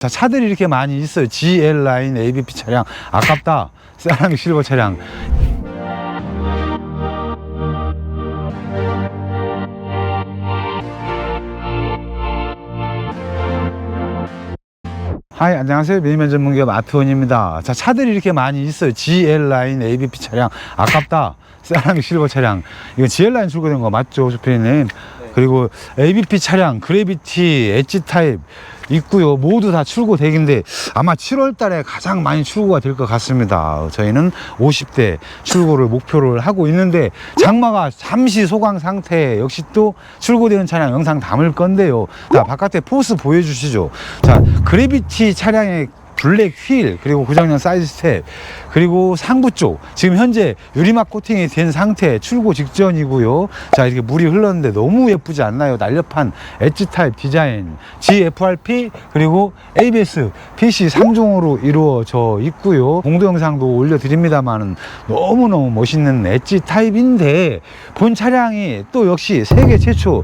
자, 차들이 이렇게 많이 있어요. GL 라인 ABP 차량. 아깝다. 세라믹 실버 차량. 하이, 안녕하세요. 미니맨 전문기업 아트원입니다. 자, 차들이 이렇게 많이 있어요. GL 라인 ABP 차량. 아깝다. 세라믹 실버 차량. 이거 GL 라인 출고된 거 맞죠, 쇼피님? 그리고 ABP 차량, 그래비티, 엣지 타입 있고요. 모두 다 출고되기인데 아마 7월 달에 가장 많이 출고가 될 것 같습니다. 저희는 50대 출고를 목표를 하고 있는데 장마가 잠시 소강 상태, 역시 또 출고되는 차량 영상 담을 건데요. 자, 바깥에 포스 보여주시죠. 자, 그래비티 차량의 블랙 휠, 그리고 고장난 사이드 스텝, 그리고 상부 쪽 지금 현재 유리막 코팅이 된 상태, 출고 직전이고요. 자, 이렇게 물이 흘렀는데 너무 예쁘지 않나요? 날렵한 엣지 타입 디자인, GFRP 그리고 ABS PC 3종으로 이루어져 있고요. 공도 영상도 올려드립니다만은 너무너무 멋있는 엣지 타입인데 본 차량이 또 역시 세계 최초,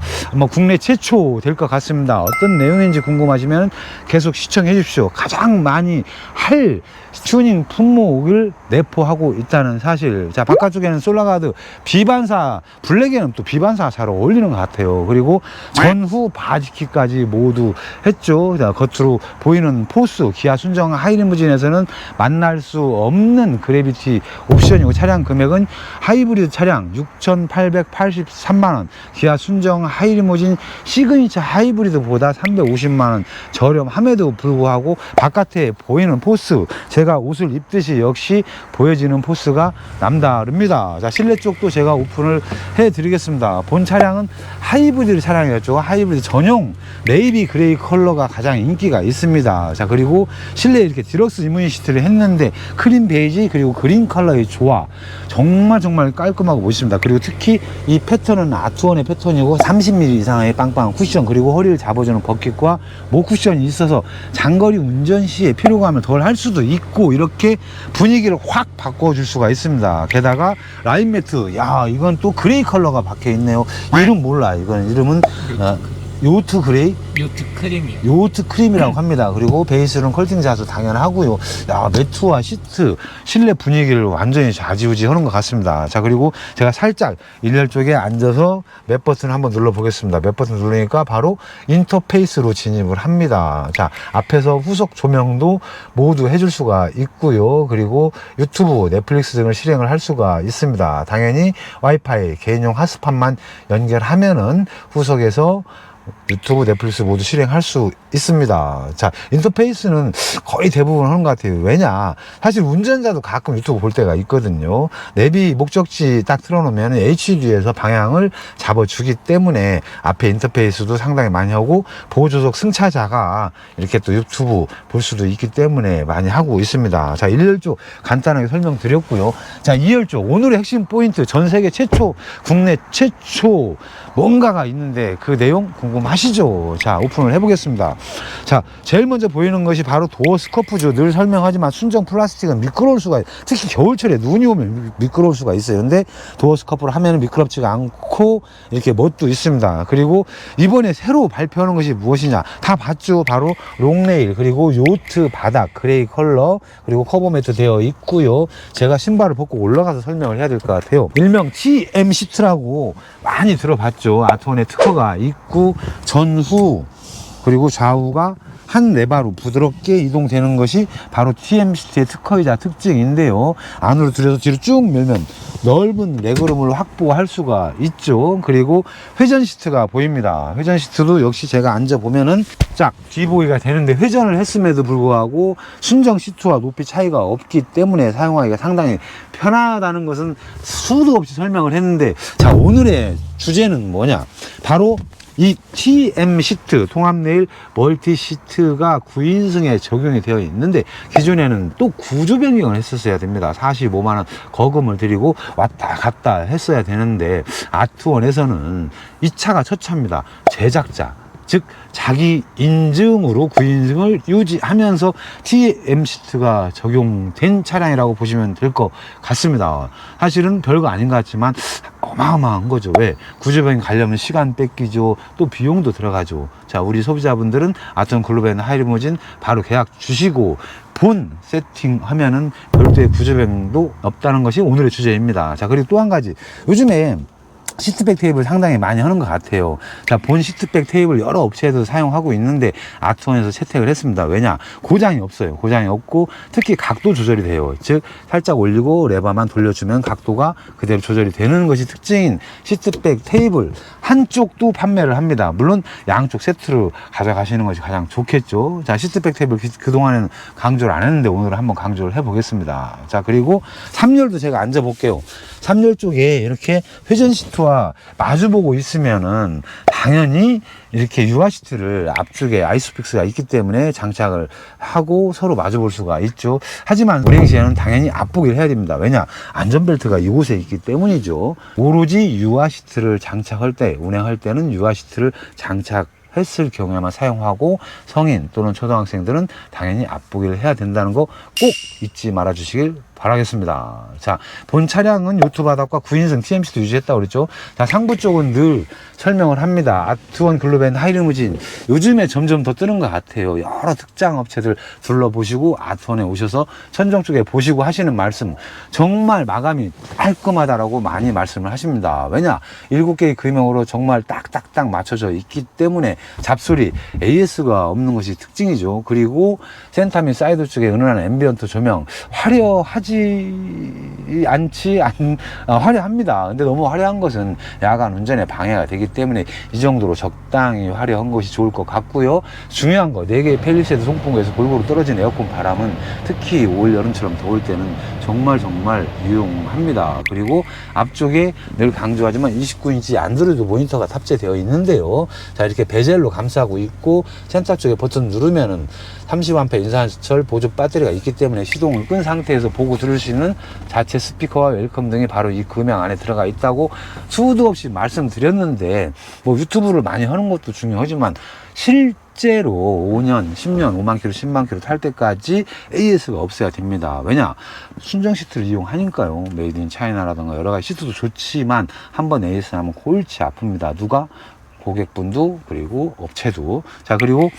국내 최초 될 것 같습니다. 어떤 내용인지 궁금하시면 계속 시청해 주십시오. 가장 많이 할 튜닝 품목을 내포하고 있다는 사실. 자, 바깥쪽에는 솔라가드 비반사, 블랙에는 또 비반사가 잘 어울리는 것 같아요. 그리고 전후 바지키까지 모두 했죠. 자, 겉으로 보이는 포스, 기아 순정 하이리무진에서는 만날 수 없는 그래비티 옵션이고, 차량 금액은 하이브리드 차량 6,883만원, 기아 순정 하이리무진 시그니처 하이브리드보다 350만원 저렴함에도 불구하고 바깥에 보이는 포스, 제가 옷을 입듯이 역시 보여지는 포스가 남다릅니다. 자, 실내 쪽도 제가 오픈을 해 드리겠습니다. 본 차량은 하이브리드 차량이었죠. 하이브리드 전용 네이비 그레이 컬러가 가장 인기가 있습니다. 자, 그리고 실내에 이렇게 디럭스 이무니 시트를 했는데 크림 베이지 그리고 그린 컬러의 조화, 정말 깔끔하고 멋있습니다. 그리고 특히 이 패턴은 아트원의 패턴이고 30mm 이상의 빵빵한 쿠션, 그리고 허리를 잡아주는 버킷과 목 쿠션이 있어서 장거리 운전 시에 피로감을 덜 할 수도 있고, 이렇게 분위기를 확 바꿔줄 수가 있습니다. 게다가 라인 매트, 야, 이건 또 그레이 컬러가 박혀 있네요. 이름 몰라. 이건 이름은 요트 그레이? 요트 크림이요. 요트 크림이라고 합니다. 그리고 베이스는 컬팅 자수 당연하고요. 야, 매트와 시트, 실내 분위기를 완전히 좌지우지 하는 것 같습니다. 자, 그리고 제가 살짝 일렬 쪽에 앉아서 맵 버튼 한번 눌러 보겠습니다. 맵 버튼 누르니까 바로 인터페이스로 진입을 합니다. 자, 앞에서 후속 조명도 모두 해줄 수가 있고요. 그리고 유튜브, 넷플릭스 등을 실행을 할 수가 있습니다. 당연히 와이파이, 개인용 핫스팟만 연결하면은 후속에서 유튜브, 넷플릭스 모두 실행할 수 있습니다. 자, 인터페이스는 거의 대부분 하는 것 같아요. 왜냐, 사실 운전자도 가끔 유튜브 볼 때가 있거든요. 내비 목적지 딱 틀어놓으면 HD에서 방향을 잡아주기 때문에 앞에 인터페이스도 상당히 많이 하고, 보조석 승차자가 이렇게 또 유튜브 볼 수도 있기 때문에 많이 하고 있습니다. 자, 1열쪽 간단하게 설명드렸고요. 자, 2열쪽 오늘의 핵심 포인트, 전 세계 최초, 국내 최초 뭔가가 있는데 그 내용 궁금하시죠? 자, 오픈을 해보겠습니다. 자, 제일 먼저 보이는 것이 바로 도어 스커프죠. 늘 설명하지만 순정 플라스틱은 미끄러울 수가, 특히 겨울철에 눈이 오면 미끄러울 수가 있어요. 근데 도어 스커프를 하면 미끄럽지가 않고 이렇게 멋도 있습니다. 그리고 이번에 새로 발표하는 것이 무엇이냐, 다 봤죠. 바로 롱레일, 그리고 요트 바닥 그레이 컬러, 그리고 커버 매트 되어 있고요. 제가 신발을 벗고 올라가서 설명을 해야 될 것 같아요. 일명 TM 시트라고 많이 들어봤죠. 아트원에 특허가 있고, 전후 그리고 좌우가 한 레바로 부드럽게 이동되는 것이 바로 TM 시트의 특허이자 특징인데요. 안으로 들여서 뒤로 쭉 밀면 넓은 레그룸을 확보할 수가 있죠. 그리고 회전 시트가 보입니다. 회전 시트도 역시 제가 앉아보면은 쫙 뒤보기가 되는데, 회전을 했음에도 불구하고 순정 시트와 높이 차이가 없기 때문에 사용하기가 상당히 편하다는 것은 수도 없이 설명을 했는데, 자, 오늘의 주제는 뭐냐, 바로 이 TM 시트, 통합 레일 멀티 시트가 9인승에 적용이 되어 있는데, 기존에는 또 구조 변경을 했었어야 됩니다. 45만원 거금을 들이고 왔다 갔다 했어야 되는데, 아트원에서는 이 차가 첫 차입니다. 제작자 즉 자기 인증으로 9인승을 유지하면서 TM 시트가 적용된 차량이라고 보시면 될 것 같습니다. 사실은 별거 아닌 것 같지만 어마어마한 거죠. 왜? 구조병 가려면 시간 뺏기죠. 또 비용도 들어가죠. 자, 우리 소비자분들은 아트원 글로벤 하이리무진 바로 계약 주시고 본 세팅하면은 별도의 구조병도 없다는 것이 오늘의 주제입니다. 자, 그리고 또 한 가지, 요즘에 시트백 테이블 상당히 많이 하는 것 같아요. 자, 본 시트백 테이블 여러 업체에서 사용하고 있는데 아트원에서 채택을 했습니다. 왜냐? 고장이 없어요. 고장이 없고 특히 각도 조절이 돼요. 즉 살짝 올리고 레버만 돌려주면 각도가 그대로 조절이 되는 것이 특징인 시트백 테이블 한쪽도 판매를 합니다. 물론 양쪽 세트로 가져가시는 것이 가장 좋겠죠. 자, 시트백 테이블 그동안에는 강조를 안 했는데 오늘은 한번 강조를 해보겠습니다. 자, 그리고 3열도 제가 앉아볼게요. 3열 쪽에 이렇게 회전 시트와 마주보고 있으면은 당연히 이렇게 유아 시트를 앞쪽에 아이소픽스가 있기 때문에 장착을 하고 서로 마주볼 수가 있죠. 하지만 운행 시에는 당연히 앞보기를 해야 됩니다. 왜냐? 안전벨트가 이곳에 있기 때문이죠. 오로지 유아 시트를 장착할 때, 운행할 때는 유아 시트를 장착했을 경우에만 사용하고 성인 또는 초등학생들은 당연히 앞보기를 해야 된다는 거 꼭 잊지 말아 주시길 바라겠습니다. 자, 본 차량은 요트 바닥과 9인승 TMC도 유지했다고 그랬죠. 자, 상부 쪽은 늘 설명을 합니다. 아트원 글로벤 하이리무진 요즘에 점점 더 뜨는 것 같아요. 여러 특장 업체들 둘러보시고 아트원에 오셔서 천정 쪽에 보시고 하시는 말씀, 정말 마감이 깔끔하다라고 많이 말씀을 하십니다. 왜냐? 7개의 금형으로 정말 딱딱딱 맞춰져 있기 때문에 잡소리, AS가 없는 것이 특징이죠. 그리고 센터 및 사이드 쪽에 은은한 앰비언트 조명, 화려하지 화려합니다. 근데 너무 화려한 것은 야간 운전에 방해가 되기 때문에 이 정도로 적당히 화려한 것이 좋을 것 같고요. 중요한 거, 4개의 펠리세드 송풍구에서 골고루 떨어진 에어컨 바람은 특히 올 여름처럼 더울 때는 정말 유용합니다. 그리고 앞쪽에 늘 강조하지만 29인치 안드로이드 모니터가 탑재되어 있는데요. 자, 이렇게 베젤로 감싸고 있고 센터 쪽에 버튼 누르면은 30A 인산철 보조 배터리가 있기 때문에 시동을 끈 상태에서 보고 들을 수 있는 자체 스피커와 웰컴 등이 바로 이 금형 안에 들어가 있다고 수도 없이 말씀드렸는데, 뭐 유튜브를 많이 하는 것도 중요하지만 실제로 5년, 10년, 5만 킬로, 10만 킬로 탈 때까지 AS가 없어야 됩니다. 왜냐? 순정 시트를 이용하니까요. 메이드 인 차이나라든가 여러 가지 시트도 좋지만 한번 AS 하면 골치 아픕니다. 누가? 고객분도 그리고 업체도. 자, 그리고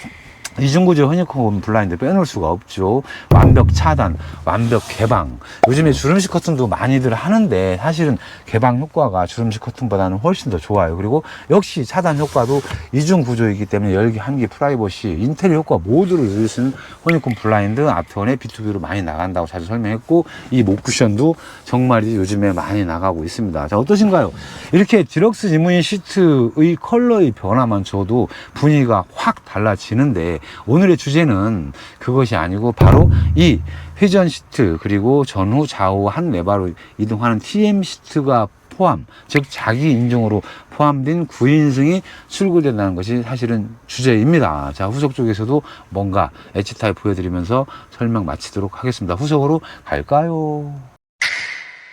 이중구조 허니콤 블라인드 빼놓을 수가 없죠. 완벽 차단, 완벽 개방. 요즘에 주름식 커튼도 많이들 하는데 사실은 개방 효과가 주름식 커튼보다는 훨씬 더 좋아요. 그리고 역시 차단 효과도 이중구조이기 때문에 열기, 환기, 프라이버시, 인테리어 효과 모두를 누릴 수 있는 허니콤 블라인드 아트원의 B2B로 많이 나간다고 자주 설명했고, 이 목 쿠션도 정말이지 요즘에 많이 나가고 있습니다. 자, 어떠신가요? 이렇게 디럭스 지무인 시트의 컬러의 변화만 줘도 분위기가 확 달라지는데, 오늘의 주제는 그것이 아니고 바로 이 회전 시트 그리고 전후 좌우 한 레바로 이동하는 TM 시트가 포함, 즉 자기 인증으로 포함된 9인승이 출고된다는 것이 사실은 주제입니다. 자, 후속 쪽에서도 뭔가 H타입 보여드리면서 설명 마치도록 하겠습니다. 후속으로 갈까요?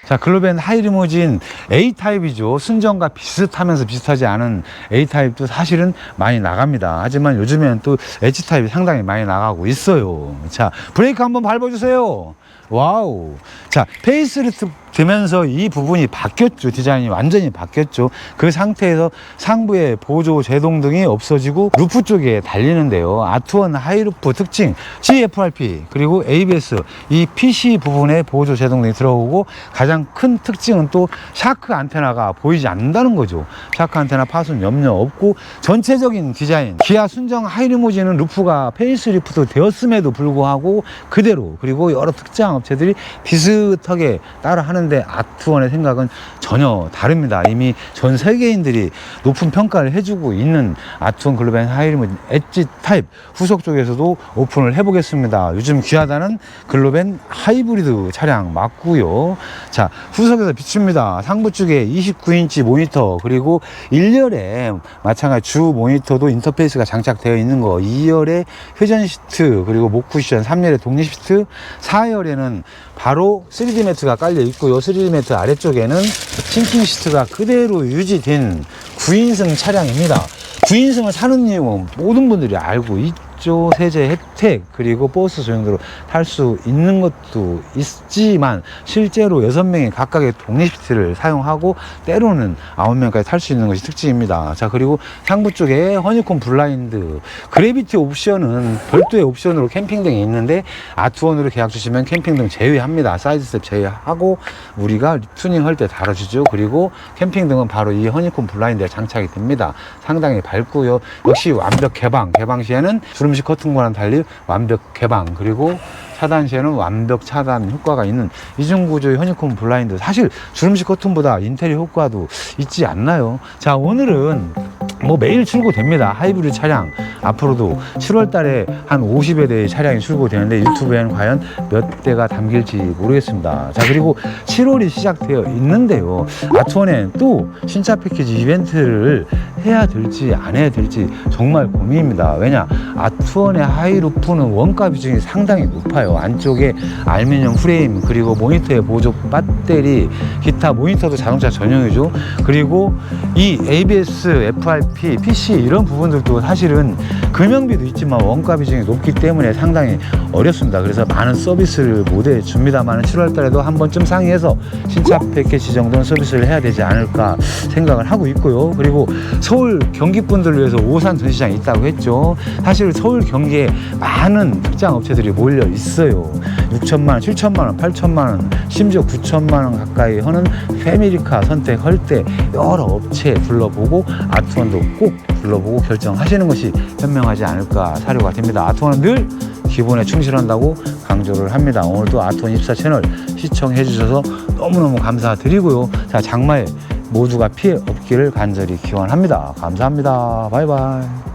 자, 글로벤 하이리무진 A타입이죠. 순정과 비슷하면서 비슷하지 않은 A타입도 사실은 많이 나갑니다. 하지만 요즘엔 또 H타입이 상당히 많이 나가고 있어요. 자, 브레이크 한번 밟아주세요. 와우. 자, 페이스리프트 되면서 이 부분이 바뀌었죠. 디자인이 완전히 바뀌었죠. 그 상태에서 상부에 보조 제동등이 없어지고 루프 쪽에 달리는데요. 아트원 하이루프 특징 GFRP 그리고 ABS 이 PC 부분에 보조 제동등이 들어오고, 가장 큰 특징은 또 샤크 안테나가 보이지 않는다는 거죠. 샤크 안테나 파손 염려 없고, 전체적인 디자인 기아 순정 하이리무진은 루프가 페이스리프트 되었음에도 불구하고 그대로, 그리고 여러 특장 업체들이 비슷하게 따라하는 근데 아트원의 생각은 전혀 다릅니다. 이미 전 세계인들이 높은 평가를 해주고 있는 아트원 글로벤 하이리무진 엣지 타입 후속 쪽에서도 오픈을 해보겠습니다. 요즘 귀하다는 글로벤 하이브리드 차량 맞고요. 자, 후속에서 비춥니다. 상부 쪽에 29인치 모니터, 그리고 1열에 마찬가지 주 모니터도 인터페이스가 장착되어 있는 거, 2열에 회전 시트 그리고 목 쿠션, 3열에 독립 시트, 4열에는 바로 3D 매트가 깔려 있고요. 3D 매트 아래쪽에는 싱킹 시트가 그대로 유지된 9인승 차량입니다. 구인승을 사는 이유는 모든 분들이 알고 있죠. 세제 혜택, 그리고 버스 소형도로 탈 수 있는 것도 있지만 실제로 6명이 각각의 독립 시트를 사용하고 때로는 9명까지 탈 수 있는 것이 특징입니다. 자, 그리고 상부 쪽에 허니콤 블라인드, 그래비티 옵션은 별도의 옵션으로 캠핑등이 있는데 아트원으로 계약 주시면 캠핑등 제외합니다. 사이드 스텝 제외하고 우리가 튜닝할 때 달아주죠. 그리고 캠핑등은 바로 이 허니콤 블라인드에 장착이 됩니다. 상당히 밝고요. 역시 완벽 개방 시에는 주름식 커튼과는 달리 완벽 개방, 그리고 차단 시에는 완벽 차단 효과가 있는 이중구조의 허니콤 블라인드. 사실 주름식 커튼보다 인테리어 효과도 있지 않나요? 자, 오늘은 뭐 매일 출고됩니다. 하이브리드 차량 앞으로도 7월 달에 한 50여 대의 차량이 출고되는데 유튜브에는 과연 몇 대가 담길지 모르겠습니다. 자, 그리고 7월이 시작되어 있는데요, 아트원에 또 신차 패키지 이벤트를 해야 될지 안 해야 될지 정말 고민입니다. 왜냐, 아트원의 하이루프는 원가 비중이 상당히 높아요. 안쪽에 알루미늄 프레임, 그리고 모니터의 보조 배터리, 기타 모니터도 자동차 전용이죠. 그리고 이 ABS, FRP, PC 이런 부분들도 사실은 금형비도 있지만 원가 비중이 높기 때문에 상당히 어렵습니다. 그래서 많은 서비스를 못 해줍니다만 7월 달에도 한 번쯤 상의해서 신차 패키지 정도는 서비스를 해야 되지 않을까 생각을 하고 있고요. 그리고 서울 경기 분들을 위해서 오산 전시장이 있다고 했죠. 사실 서울 경기에 많은 특장 업체들이 몰려 있어요. 6천만원, 7천만원, 8천만원, 심지어 9천만원 가까이 하는 패밀리카 선택할 때 여러 업체 둘러보고 아트원도 꼭 둘러보고 결정하시는 것이 현명하지 않을까 사료가 됩니다. 아트원은 늘 기본에 충실한다고 강조를 합니다. 오늘도 아트원 24 채널 시청해 주셔서 너무너무 감사드리고요. 자, 장마에 모두가 피해 없기를 간절히 기원합니다. 감사합니다. 바이바이.